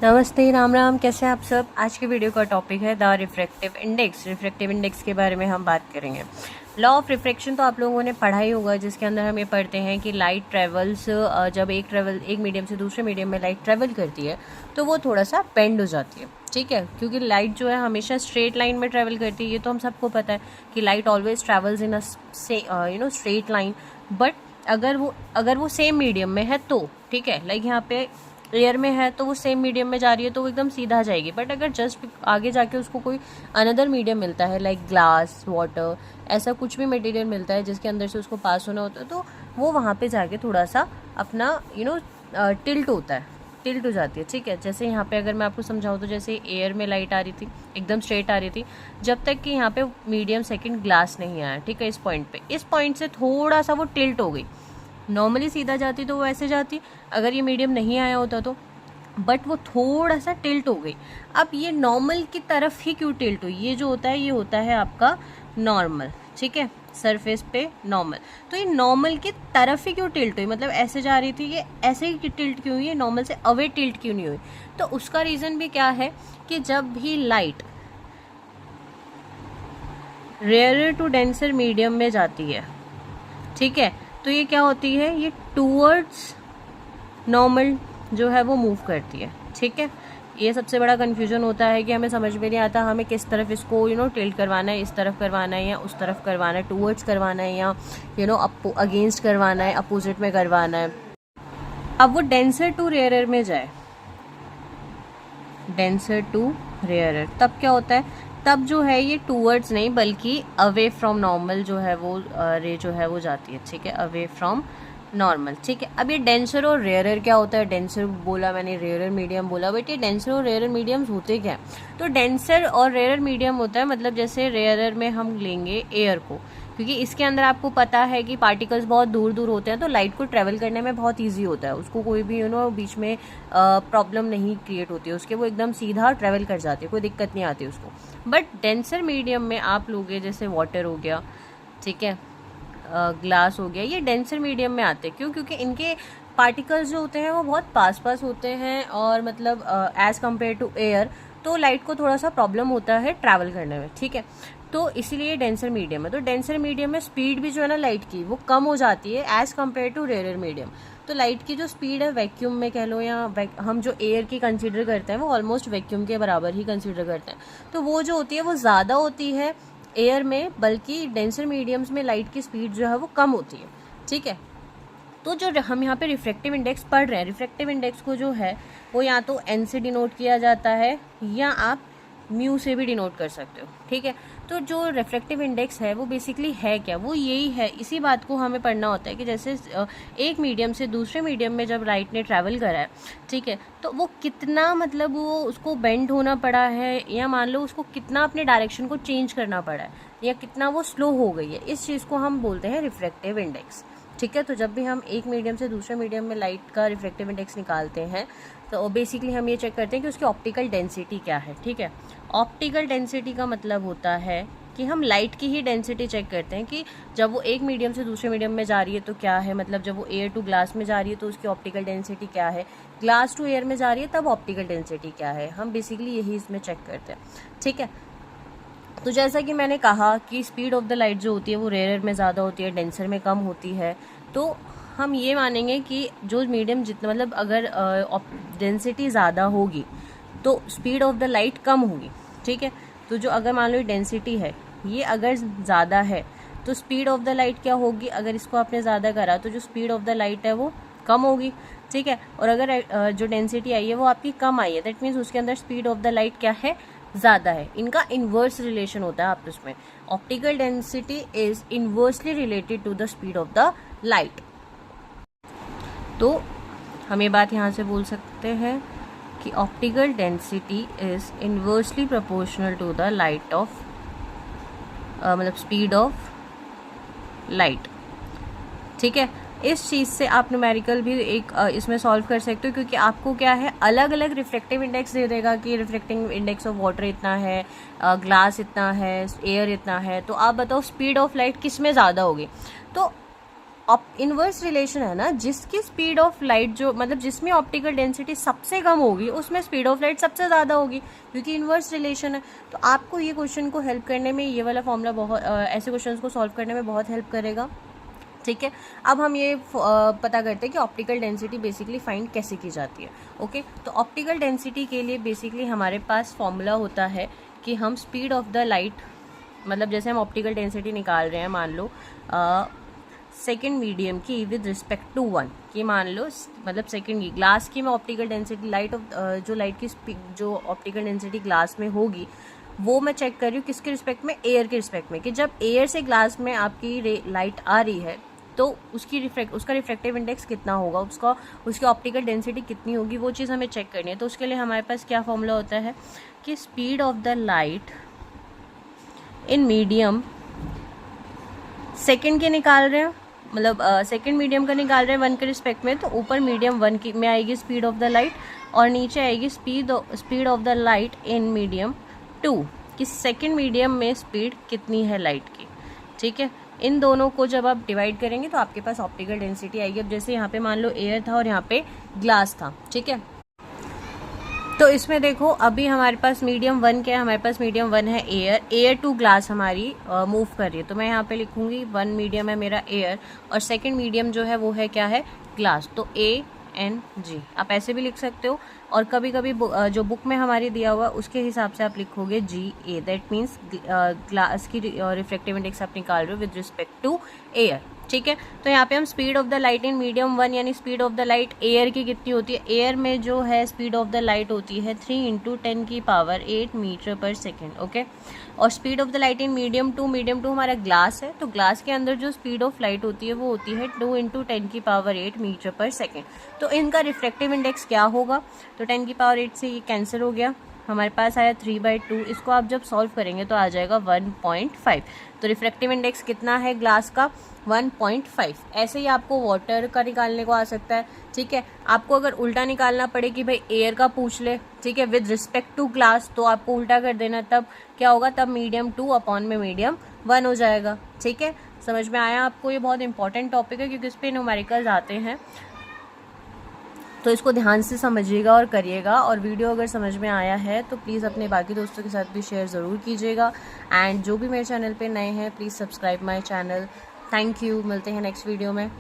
नमस्ते, राम राम। कैसे हैं आप सब। आज की वीडियो का टॉपिक है the refractive index. Refractive index के बारे में हम बात करेंगे। लॉ ऑफ रिफ्रैक्शन तो आप लोगों ने पढ़ा ही होगा, जिसके अंदर हम ये पढ़ते हैं कि लाइट ट्रेवल्स, जब एक मीडियम से दूसरे मीडियम में लाइट ट्रेवल करती है तो वो थोड़ा सा बेंड हो जाती है। ठीक है, क्योंकि लाइट जो है हमेशा स्ट्रेट लाइन में ट्रेवल करती है। ये तो हम सबको पता है कि light always travels in a straight line. But अगर वो सेम मीडियम में है तो ठीक है, लाइक यहाँ पे एयर में है तो वो सेम मीडियम में जा रही है तो वो एकदम सीधा जाएगी। बट अगर जस्ट आगे जाके उसको कोई अनदर मीडियम मिलता है, लाइक ग्लास, वाटर, ऐसा कुछ भी मटेरियल मिलता है जिसके अंदर से उसको पास होना होता है, तो वो वहाँ पे जाके थोड़ा सा अपना टिल्ट होता है, टिल्ट हो जाती है। ठीक है, जैसे यहाँ पे अगर मैं आपको समझाऊँ तो जैसे एयर में लाइट आ रही थी, एकदम स्ट्रेट आ रही थी, जब तक कि यहाँ पे मीडियम सेकेंड ग्लास नहीं आया। ठीक है, इस पॉइंट से थोड़ा सा वो टिल्ट हो गई। नॉर्मली सीधा जाती तो वो ऐसे जाती, अगर ये मीडियम नहीं आया होता तो, बट वो थोड़ा सा टिल्ट हो गई। अब ये नॉर्मल की तरफ ही क्यों टिल्ट हुई? ये जो होता है ये होता है आपका नॉर्मल। ठीक है, सरफेस पे नॉर्मल। तो ये नॉर्मल की तरफ ही क्यों टिल्ट हुई? मतलब ऐसे जा रही थी, ये ऐसे ही टिल्ट क्यों हुई? नॉर्मल से अवे टिल्ट क्यों नहीं हुई? तो उसका रीज़न भी क्या है कि जब भी light rarer to denser medium में जाती है, ठीक है, तो ये क्या होती है, ये टूवर्ड्स नॉर्मल जो है वो मूव करती है। ठीक है, ये सबसे बड़ा कन्फ्यूजन होता है कि हमें समझ में नहीं आता हमें किस तरफ इसको टिल्ट करवाना है, इस तरफ करवाना है या उस तरफ करवाना है, टूवर्ड्स करवाना है या अगेंस्ट करवाना है, अपोजिट में करवाना है। अब वो डेंसर टू रेयरर में जाए, डेंसर टू रेयरर, तब क्या होता है? तब जो है ये टूवर्ड्स नहीं बल्कि अवे फ्रॉम नॉर्मल जो है वो रे जो है वो जाती है। ठीक है, अवे फ्रॉम नॉर्मल। ठीक है, अब ये डेंसर और रेयरर क्या होता है? डेंसर बोला मैंने, रेयरर मीडियम बोला, बट ये डेंसर और रेयरर मीडियम्स होते क्या है? तो डेंसर और रेयरर मीडियम होता है, मतलब जैसे रेयरर में हम लेंगे एयर को, क्योंकि इसके अंदर आपको पता है कि पार्टिकल्स बहुत दूर दूर होते हैं तो लाइट को ट्रेवल करने में बहुत इजी होता है, उसको कोई भी बीच में प्रॉब्लम नहीं क्रिएट होती है उसके, वो एकदम सीधा ट्रेवल कर जाती है, कोई दिक्कत नहीं आती उसको। बट डेंसर मीडियम में आप लोगे, जैसे वाटर हो गया, ठीक है, ग्लास हो गया, ये डेंसर मीडियम में आते हैं। क्यों? क्योंकि इनके पार्टिकल्स जो होते हैं वो बहुत पास पास होते हैं और मतलब एज कम्पेयर टू एयर, तो लाइट को थोड़ा सा प्रॉब्लम होता है ट्रैवल करने में। ठीक है, तो इसीलिए डेंसर मीडियम है। तो डेंसर मीडियम में स्पीड भी जो है ना लाइट की, वो कम हो जाती है as compare to rarer medium. तो लाइट की जो स्पीड है वैक्यूम में कह लो, या हम जो एयर की कंसीडर करते हैं वो ऑलमोस्ट वैक्यूम के बराबर ही कंसीडर करते हैं, तो वो जो होती है वो ज़्यादा होती है एयर में, बल्कि डेंसर मीडियम्स में लाइट की स्पीड जो है वो कम होती है। ठीक है, तो जो हम यहाँ पे रिफ्रैक्टिव इंडेक्स पढ़ रहे हैं, रिफ्रैक्टिव इंडेक्स को जो है वो या तो एन से डिनोट किया जाता है या आप म्यू से भी डिनोट कर सकते हो। ठीक है, तो जो रिफ्रैक्टिव इंडेक्स है वो बेसिकली है क्या? वो यही है, इसी बात को हमें पढ़ना होता है कि जैसे एक मीडियम से दूसरे मीडियम में जब लाइट ने ट्रैवल करा है, ठीक है, तो वो कितना, मतलब वो उसको बेंड होना पड़ा है, या मान लो उसको कितना अपने डायरेक्शन को चेंज करना पड़ा है, या कितना वो स्लो हो गई है, इस चीज़ को हम बोलते हैं रिफ्रैक्टिव इंडेक्स। ठीक है, तो जब भी हम एक मीडियम से दूसरे मीडियम में लाइट का रिफ्रैक्टिव इंडेक्स निकालते हैं तो बेसिकली हम ये चेक करते हैं कि उसकी ऑप्टिकल डेंसिटी क्या है। ठीक है, ऑप्टिकल डेंसिटी का मतलब होता है कि हम लाइट की ही डेंसिटी चेक करते हैं कि जब वो एक मीडियम से दूसरे मीडियम में जा रही है तो क्या है, मतलब जब वो एयर टू ग्लास में जा रही है तो उसकी ऑप्टिकल डेंसिटी क्या है, ग्लास टू एयर में जा रही है तब ऑप्टिकल डेंसिटी क्या है, हम बेसिकली यही इसमें चेक करते हैं। ठीक है, तो जैसा कि मैंने कहा कि स्पीड ऑफ द लाइट जो होती है वो रेयरर में ज़्यादा होती है, डेंसर में कम होती है, तो हम ये मानेंगे कि जो मीडियम जितना, मतलब अगर डेंसिटी ज़्यादा होगी तो स्पीड ऑफ द लाइट कम होगी। ठीक है, तो जो अगर मान लो डेंसिटी है ये अगर ज़्यादा है तो स्पीड ऑफ द लाइट क्या होगी? अगर इसको आपने ज़्यादा करा तो जो स्पीड ऑफ द लाइट है वो कम होगी। ठीक है, और अगर जो डेंसिटी आई है वो आपकी कम आई है, दैट मीन्स उसके अंदर स्पीड ऑफ द लाइट क्या है? ज़्यादा है। इनका इन्वर्स रिलेशन होता है आपस में। Optical density is inversely related to the speed of the light. तो हम ये बात यहाँ से बोल सकते हैं कि optical density is inversely proportional to the light of, मतलब स्पीड ऑफ लाइट। ठीक है, इस चीज़ से आप न्यूमेरिकल भी एक इसमें सॉल्व कर सकते हो, क्योंकि आपको क्या है, अलग अलग रिफ्लेक्टिव इंडेक्स दे देगा कि रिफ्लेक्टिव इंडेक्स ऑफ वाटर इतना है, ग्लास इतना है, एयर इतना है, तो आप बताओ स्पीड ऑफ लाइट किस में ज़्यादा होगी। तो इनवर्स रिलेशन है ना, जिसकी स्पीड ऑफ लाइट जो मतलब जिसमें ऑप्टिकल डेंसिटी सबसे कम होगी उसमें स्पीड ऑफ लाइट सबसे ज़्यादा होगी, क्योंकि इनवर्स रिलेशन है। तो आपको ये क्वेश्चन को हेल्प करने में ये वाला फॉर्मूला बहुत ऐसे क्वेश्चन को सॉल्व करने में बहुत हेल्प करेगा। ठीक है, अब हम ये पता करते हैं कि ऑप्टिकल डेंसिटी बेसिकली फाइंड कैसे की जाती है। ओके, तो ऑप्टिकल डेंसिटी के लिए बेसिकली हमारे पास फॉर्मूला होता है कि हम स्पीड ऑफ द लाइट, मतलब जैसे हम ऑप्टिकल डेंसिटी निकाल रहे हैं, मान लो सेकेंड मीडियम की विद रिस्पेक्ट टू 1 कि मान लो मतलब सेकेंड की ग्लास की मैं ऑप्टिकल डेंसिटी लाइट ऑफ जो लाइट की जो ऑप्टिकल डेंसिटी ग्लास में होगी वो मैं चेक कर रही हूँ किसके रिस्पेक्ट में, एयर के रिस्पेक्ट में, कि जब एयर से ग्लास में आपकी लाइट आ रही है तो उसका रिफ्रैक्टिव इंडेक्स कितना होगा, उसकी ऑप्टिकल डेंसिटी कितनी होगी, वो चीज़ हमें चेक करनी है। तो उसके लिए हमारे पास क्या फॉर्मूला होता है कि speed of the light in medium second के निकाल रहे हैं, मतलब सेकेंड मीडियम का निकाल रहे हैं 1 के रिस्पेक्ट में, तो ऊपर मीडियम 1 की में आएगी स्पीड ऑफ द लाइट और नीचे आएगी speed of the light in medium 2 कि सेकेंड मीडियम में स्पीड कितनी है लाइट की। ठीक है, इन दोनों को जब आप डिवाइड करेंगे तो आपके पास ऑप्टिकल डेंसिटी आएगी। अब जैसे यहाँ पे मान लो एयर था और यहाँ पे ग्लास था, ठीक है, तो इसमें देखो अभी हमारे पास मीडियम 1 क्या है, हमारे पास मीडियम 1 है एयर टू ग्लास हमारी मूव कर रही है, तो मैं यहाँ पे लिखूंगी 1 मीडियम है मेरा एयर और सेकंड मीडियम जो है वो है क्या है, ग्लास, तो ANG आप ऐसे भी लिख सकते हो। और कभी कभी जो बुक में हमारी दिया हुआ उसके हिसाब से आप लिखोगे GA, दैट मीन्स ग्लास की रिफ्रैक्टिव इंडेक्स आप निकाल रहे हो विद रिस्पेक्ट टू एयर। ठीक है, तो यहाँ पे हम speed of the light in medium 1 यानी speed of the light air की कितनी होती है, एयर में जो है स्पीड ऑफ द लाइट होती है 3 × 10⁸ मीटर पर सेकेंड। ओके, और speed of the light in medium 2 हमारा ग्लास है, तो ग्लास के अंदर जो स्पीड ऑफ लाइट होती है वो होती है 2 × 10⁸ मीटर पर सेकेंड। तो इनका रिफ्रैक्टिव इंडेक्स क्या होगा, तो 10⁸ से ये कैंसिल हो गया, हमारे पास आया 3/2, इसको आप जब सॉल्व करेंगे तो आ जाएगा 1.5। तो रिफ्रैक्टिव इंडेक्स कितना है ग्लास का, 1.5। ऐसे ही आपको वाटर का निकालने को आ सकता है। ठीक है, आपको अगर उल्टा निकालना पड़े कि भाई एयर का पूछ ले, ठीक है, विद रिस्पेक्ट टू ग्लास, तो आपको उल्टा कर देना, तब क्या होगा, तब मीडियम 2 अपॉन में मीडियम 1 हो जाएगा। ठीक है, समझ में आया आपको, ये बहुत इंपॉर्टेंट टॉपिक है क्योंकि इस पर न्यूमेरिकल्स आते हैं, तो इसको ध्यान से समझिएगा और करिएगा। और वीडियो अगर समझ में आया है तो प्लीज़ अपने बाकी दोस्तों के साथ भी शेयर ज़रूर कीजिएगा। एंड जो भी मेरे चैनल पे नए हैं please subscribe my channel. Thank you, मिलते हैं नेक्स्ट वीडियो में।